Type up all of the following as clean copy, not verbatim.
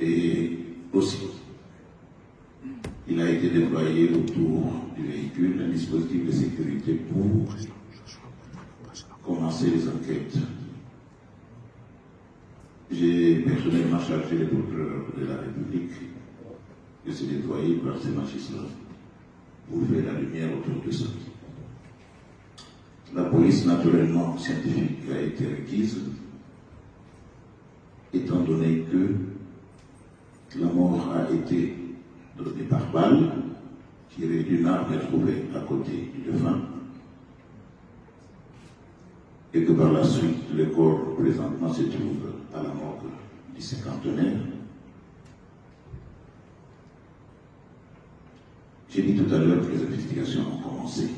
Et aussi, il a été déployé autour du véhicule un dispositif de sécurité pour commencer les enquêtes. J'ai personnellement chargé les procureurs de la République de se déployer par ces magistrats pour faire la lumière autour de ça. La police naturellement scientifique a été requise, étant donné que la mort a été donnée par balle, tirée d'une arme trouvée à côté du défunt, et que par la suite, le corps présentement se trouve à la morgue du cinquantenaire. J'ai dit tout à l'heure que les investigations ont commencé.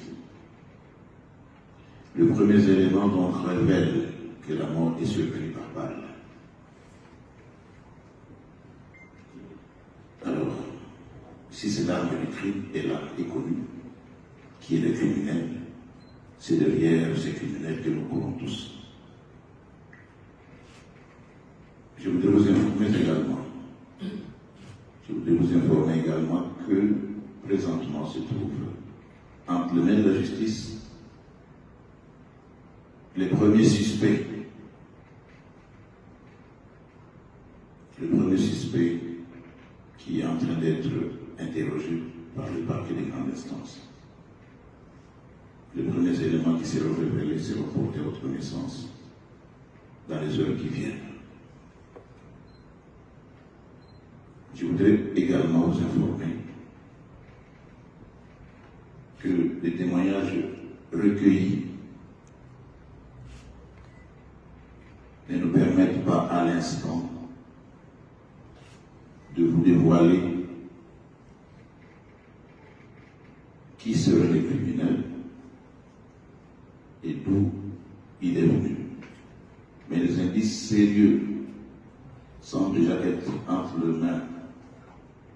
Le premier élément donc révèle que la mort est survenue par balle. Alors, si cette arme du crime est là, est connue, qui est le criminel, c'est derrière ces criminels que nous courons tous. Je voudrais vous informer également que présentement se trouve entre les mains de la justice les premiers suspects. Le premier suspect qui est en train d'être interrogé par le parquet des grandes instances. Les premiers éléments qui seront révélés seront portés à votre connaissance dans les heures qui viennent. Je voudrais également vous informer que les témoignages recueillis ne nous permettent pas à l'instant de vous dévoiler qui seraient les criminels et d'où il est venu. Mais les indices sérieux semblent déjà être entre les mains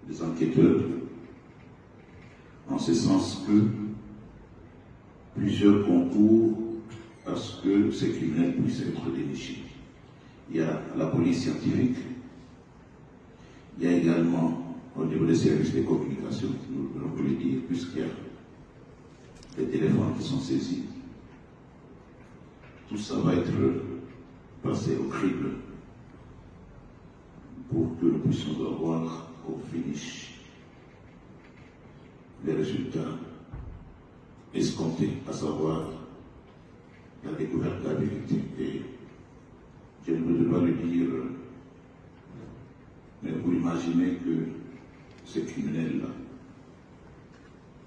des enquêteurs, en ce sens que plusieurs concourent à ce que ces criminels puissent être dénichés. Il y a la police scientifique, il y a également au niveau des services de communication, nous devons le dire, puisqu'il y a des téléphones qui sont saisis. Tout ça va être passé au crible pour que nous puissions avoir au finish les résultats escomptés, à savoir la découverte de la vérité. Et je ne veux pas le dire, mais vous imaginez que ces criminels-là,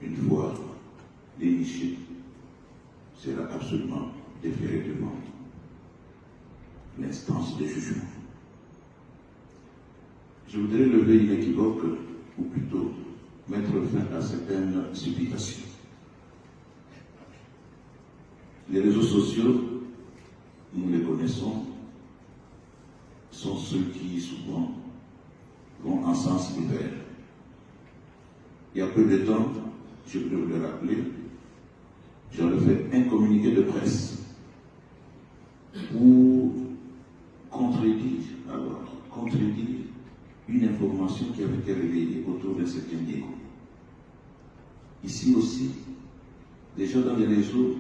une fois dénichés, sera absolument déféré devant l'instance de jugement. Je voudrais lever inéquivoque, ou plutôt mettre fin à certaines supplications. Les réseaux sociaux, nous les connaissons, sont ceux qui souvent vont en sens divers. Il y a peu de temps, je voudrais vous le rappeler, j'avais fait un communiqué de presse pour contredire une information qui avait été relayée autour d'un certain Diego. Ici aussi, déjà dans les réseaux,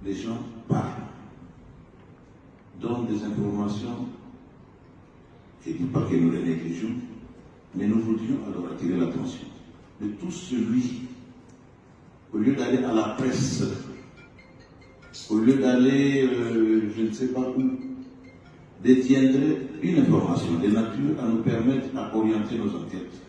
les gens parlent, donnent des informations, je ne dis pas que nous les négligeons, mais nous voudrions alors attirer l'attention de tout celui, au lieu d'aller à la presse, au lieu d'aller, je ne sais pas où, détiendrait une information de nature à nous permettre à orienter nos enquêtes.